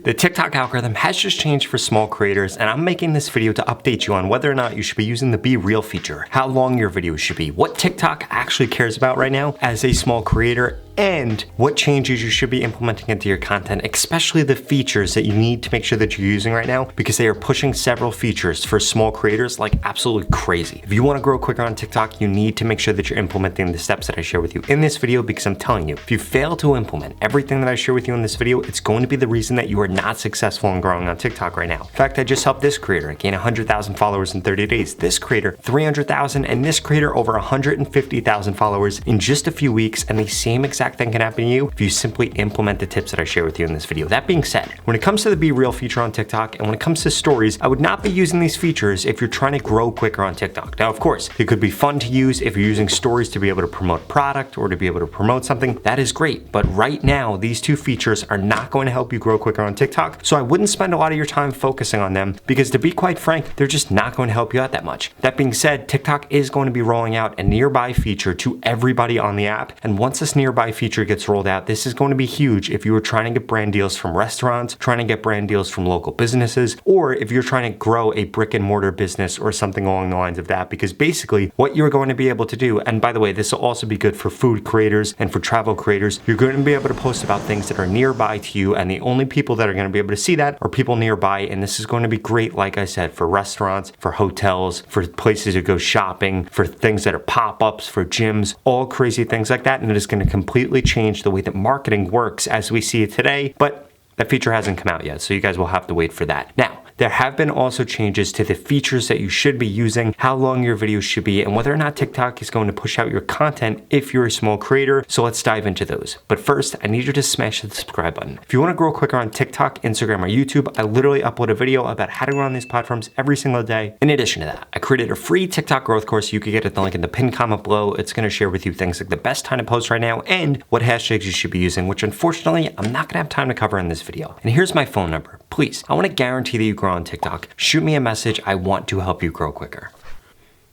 The TikTok algorithm has just changed for small creators, and I'm making this video to update you on whether or not you should be using the Be Real feature, how long your videos should be, what TikTok actually cares about right now as a small creator, and what changes you should be implementing into your content, especially the features that you need to make sure that you're using right now, because they are pushing several features for small creators like absolutely crazy. If you want to grow quicker on TikTok, you need to make sure that you're implementing the steps that I share with you in this video, because I'm telling you, if you fail to implement everything that I share with you in this video, it's going to be the reason that you are not successful in growing on TikTok right now. In fact, I just helped this creator gain 100,000 followers in 30 days, this creator 300,000, and this creator over 150,000 followers in just a few weeks, and the same exact thing can happen to you if you simply implement the tips that I share with you in this video. That being said, when it comes to the Be Real feature on TikTok, and when it comes to stories, I would not be using these features if you're trying to grow quicker on TikTok. Now, of course, it could be fun to use if you're using stories to be able to promote a product or to be able to promote something. That is great. But right now, these two features are not going to help you grow quicker on TikTok. So I wouldn't spend a lot of your time focusing on them because, to be quite frank, they're just not going to help you out that much. That being said, TikTok is going to be rolling out a nearby feature to everybody on the app. And once this nearby feature gets rolled out, this is going to be huge if you are trying to get brand deals from restaurants, trying to get brand deals from local businesses, or if you're trying to grow a brick and mortar business or something along the lines of that. Because basically what you're going to be able to do, and by the way, this will also be good for food creators and for travel creators, you're going to be able to post about things that are nearby to you, and the only people that are going to be able to see that are people nearby. And this is going to be great, like I said, for restaurants, for hotels, for places to go shopping, for things that are pop-ups, for gyms, all crazy things like that. And it is going to completely change the way that marketing works as we see it today. But that feature hasn't come out yet, so you guys will have to wait for that. Now, there have been also changes to the features that you should be using, how long your videos should be, and whether or not TikTok is going to push out your content if you're a small creator. So let's dive into those. But first, I need you to smash the subscribe button. If you want to grow quicker on TikTok, Instagram, or YouTube, I literally upload a video about how to grow on these platforms every single day. In addition to that, I created a free TikTok growth course. You can get at the link in the pinned comment below. It's going to share with you things like the best time to post right now and what hashtags you should be using, which unfortunately, I'm not going to have time to cover in this video. And here's my phone number. Please, I want to guarantee that you grow on TikTok. Shoot me a message. I want to help you grow quicker.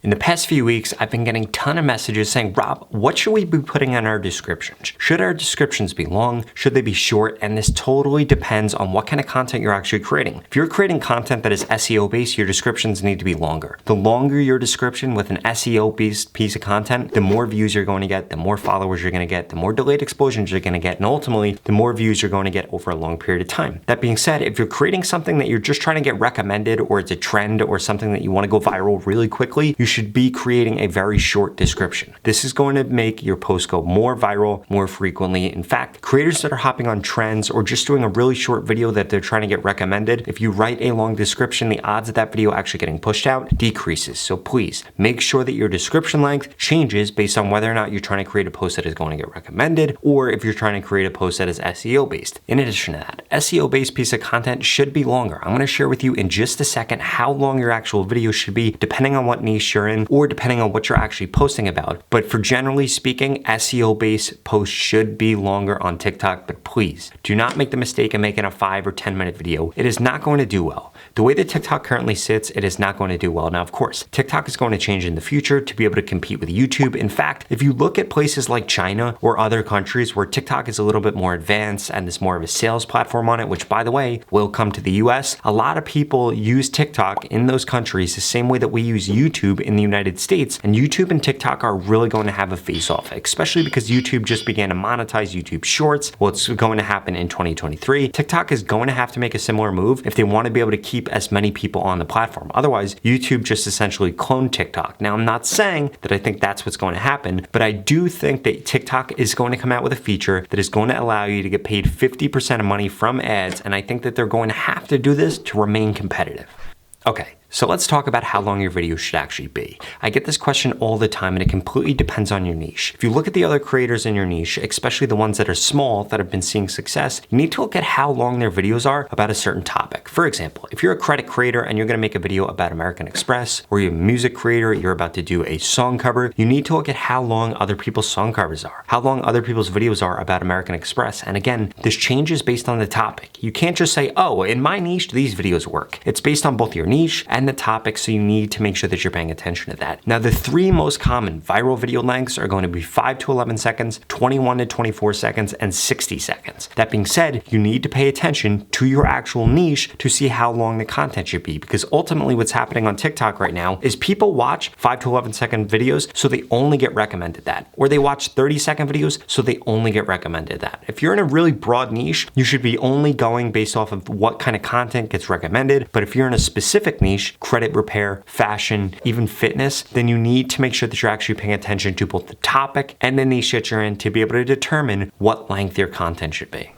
In the past few weeks, I've been getting a ton of messages saying, Rob, what should we be putting in our descriptions? Should our descriptions be long? Should they be short? And this totally depends on what kind of content you're actually creating. If you're creating content that is SEO based, your descriptions need to be longer. The longer your description with an SEO based piece of content, the more views you're going to get, the more followers you're going to get, the more delayed explosions you're going to get, and ultimately, the more views you're going to get over a long period of time. That being said, if you're creating something that you're just trying to get recommended, or it's a trend, or something that you want to go viral really quickly, you should be creating a very short description. This is going to make your post go more viral more frequently. In fact, creators that are hopping on trends or just doing a really short video that they're trying to get recommended, if you write a long description, the odds of that video actually getting pushed out decreases. So please make sure that your description length changes based on whether or not you're trying to create a post that is going to get recommended, or if you're trying to create a post that is SEO based. In addition to that, SEO based piece of content should be longer. I'm going to share with you in just a second how long your actual video should be, depending on what niche you're in, or depending on what you're actually posting about. But for generally speaking, SEO-based posts should be longer on TikTok, but please do not make the mistake of making a 5 or 10 minute video. It is not going to do well. The way that TikTok currently sits, it is not going to do well. Now, of course, TikTok is going to change in the future to be able to compete with YouTube. In fact, if you look at places like China or other countries where TikTok is a little bit more advanced and there's more of a sales platform on it, which by the way, will come to the US, a lot of people use TikTok in those countries the same way that we use YouTube in the United States. And YouTube and TikTok are really going to have a face-off, especially because YouTube just began to monetize YouTube Shorts. Well, it's going to happen in 2023. TikTok is going to have to make a similar move if they want to be able to keep as many people on the platform. Otherwise, YouTube just essentially cloned TikTok. Now, I'm not saying that I think that's what's going to happen, but I do think that TikTok is going to come out with a feature that is going to allow you to get paid 50% of money from ads, and I think that they're going to have to do this to remain competitive. Okay. So let's talk about how long your video should actually be. I get this question all the time, and it completely depends on your niche. If you look at the other creators in your niche, especially the ones that are small that have been seeing success, you need to look at how long their videos are about a certain topic. For example, if you're a credit creator and you're going to make a video about American Express, or you're a music creator, you're about to do a song cover, you need to look at how long other people's song covers are, how long other people's videos are about American Express. And again, this changes based on the topic. You can't just say, oh, in my niche, these videos work. It's based on both your niche and the topic, so you need to make sure that you're paying attention to that. Now, the three most common viral video lengths are going to be 5 to 11 seconds, 21 to 24 seconds, and 60 seconds. That being said, you need to pay attention to your actual niche to see how long the content should be, because ultimately what's happening on TikTok right now is people watch 5 to 11 second videos, so they only get recommended that, or they watch 30-second videos, so they only get recommended that. If you're in a really broad niche, you should be only going based off of what kind of content gets recommended. But if you're in a specific niche, credit repair, fashion, even fitness, then you need to make sure that you're actually paying attention to both the topic and the niche that you're in to be able to determine what length your content should be.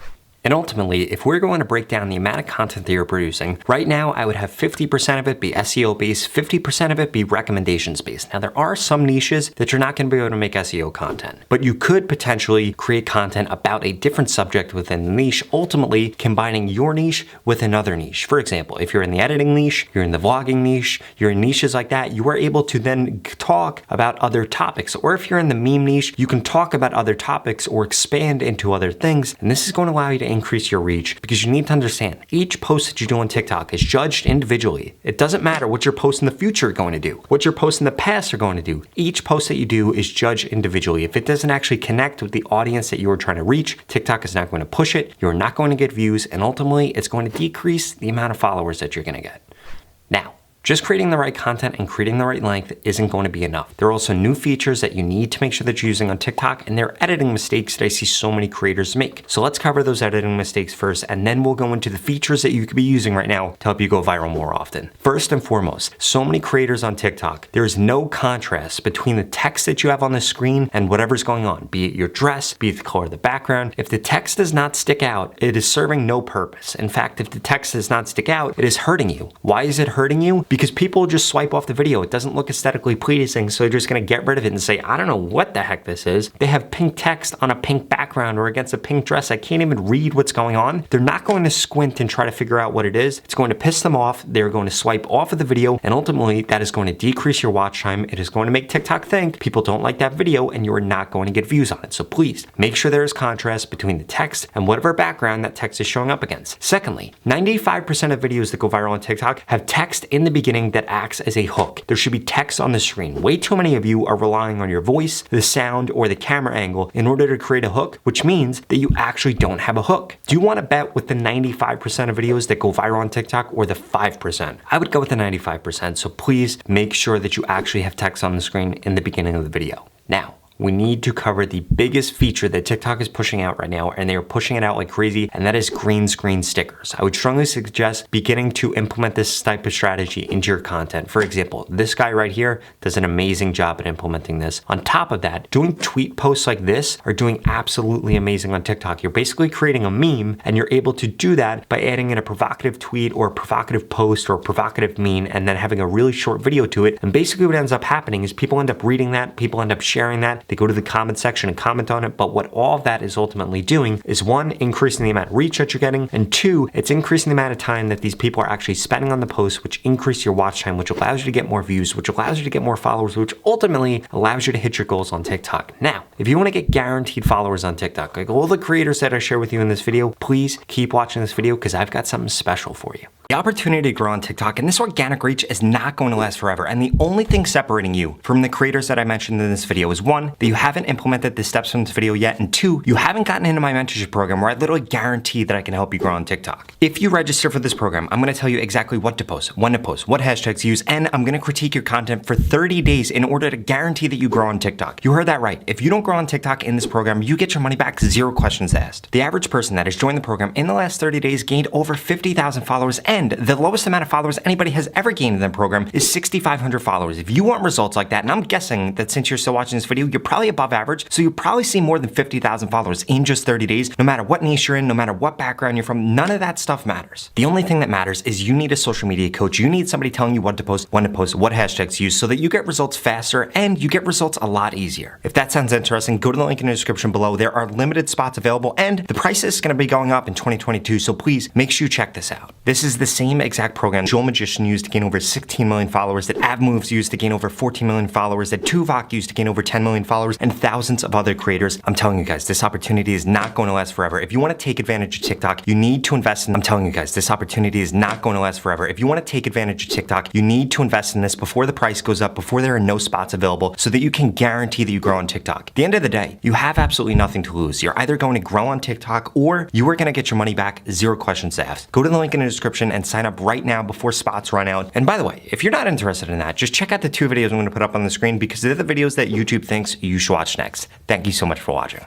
And ultimately, if we're going to break down the amount of content that you're producing, right now I would have 50% of it be SEO based, 50% of it be recommendations based. Now, there are some niches that you're not going to be able to make SEO content, but you could potentially create content about a different subject within the niche, ultimately combining your niche with another niche. For example, if you're in the editing niche, you're in the vlogging niche, you're in niches like that, you are able to then talk about other topics. Or if you're in the meme niche, you can talk about other topics or expand into other things. And this is going to allow you to increase your reach, because you need to understand each post that you do on TikTok is judged individually. It doesn't matter what your posts in the future are going to do, what your posts in the past are going to do. Each post that you do is judged individually. If it doesn't actually connect with the audience that you are trying to reach, TikTok is not going to push it. You're not going to get views, and ultimately it's going to decrease the amount of followers that you're going to get. Now, just creating the right content and creating the right length isn't going to be enough. There are also new features that you need to make sure that you're using on TikTok, and there are editing mistakes that I see so many creators make. So let's cover those editing mistakes first, and then we'll go into the features that you could be using right now to help you go viral more often. First and foremost, so many creators on TikTok, there is no contrast between the text that you have on the screen and whatever's going on, be it your dress, be it the color of the background. If the text does not stick out, it is serving no purpose. In fact, if the text does not stick out, it is hurting you. Why is it hurting you? Because people just swipe off the video. It doesn't look aesthetically pleasing, so they're just gonna get rid of it and say, I don't know what the heck this is. They have pink text on a pink background or against a pink dress. I can't even read what's going on. They're not going to squint and try to figure out what it is. It's going to piss them off. They're going to swipe off of the video, and ultimately that is going to decrease your watch time. It is going to make TikTok think people don't like that video, and you are not going to get views on it. So please make sure there is contrast between the text and whatever background that text is showing up against. Secondly, 95% of videos that go viral on TikTok have text in the beginning that acts as a hook. There should be text on the screen. Way too many of you are relying on your voice, the sound, or the camera angle in order to create a hook, which means that you actually don't have a hook. Do you want to bet with the 95% of videos that go viral on TikTok or the 5%? I would go with the 95%, so please make sure that you actually have text on the screen in the beginning of the video. Now, we need to cover the biggest feature that TikTok is pushing out right now, and they are pushing it out like crazy, and that is green screen stickers. I would strongly suggest beginning to implement this type of strategy into your content. For example, this guy right here does an amazing job at implementing this. On top of that, doing tweet posts like this are doing absolutely amazing on TikTok. You're basically creating a meme, and you're able to do that by adding in a provocative tweet or a provocative post or a provocative meme, and then having a really short video to it. And basically what ends up happening is people end up reading that, people end up sharing that, they go to the comment section and comment on it. But what all of that is ultimately doing is, one, increasing the amount of reach that you're getting, and two, it's increasing the amount of time that these people are actually spending on the post, which increase your watch time, which allows you to get more views, which allows you to get more followers, which ultimately allows you to hit your goals on TikTok. Now, if you want to get guaranteed followers on TikTok, like all the creators that I share with you in this video, please keep watching this video because I've got something special for you. The opportunity to grow on TikTok and this organic reach is not going to last forever, and the only thing separating you from the creators that I mentioned in this video is, one, that you haven't implemented the steps from this video yet, and two, you haven't gotten into my mentorship program where I literally guarantee that I can help you grow on TikTok. If you register for this program, I'm going to tell you exactly what to post, when to post, what hashtags to use, and I'm going to critique your content for 30 days in order to guarantee that you grow on TikTok. You heard that right. If you don't grow on TikTok in this program, you get your money back, 0 questions asked. The average person that has joined the program in the last 30 days gained over 50,000 followers, and the lowest amount of followers anybody has ever gained in the program is 6,500 followers. If you want results like that, and I'm guessing that since you're still watching this video, you're probably above average, so you'll probably see more than 50,000 followers in just 30 days, no matter what niche you're in, no matter what background you're from. None of that stuff matters. The only thing that matters is you need a social media coach. You need somebody telling you what to post, when to post, what hashtags to use, so that you get results faster and you get results a lot easier. If that sounds interesting, go to the link in the description below. There are limited spots available, and the price is going to be going up in 2022, so please make sure you check this out. This is the same exact program Joel Magician used to gain over 16 million followers, that AvMoves used to gain over 14 million followers, that Tuvok used to gain over 10 million followers, and thousands of other creators. I'm telling you guys, this opportunity is not going to last forever. If you want to take advantage of TikTok, you need to invest in, I'm telling you guys, this opportunity is not going to last forever. If you want to take advantage of TikTok, you need to invest in this before the price goes up, before there are no spots available, so that you can guarantee that you grow on TikTok. At the end of the day, you have absolutely nothing to lose. You're either going to grow on TikTok or you are going to get your money back, 0 questions asked. Go to the link in the description and sign up right now before spots run out. And by the way, if you're not interested in that, just check out the 2 videos I'm going to put up on the screen because they're the videos that YouTube thinks you should watch next. Thank you so much for watching.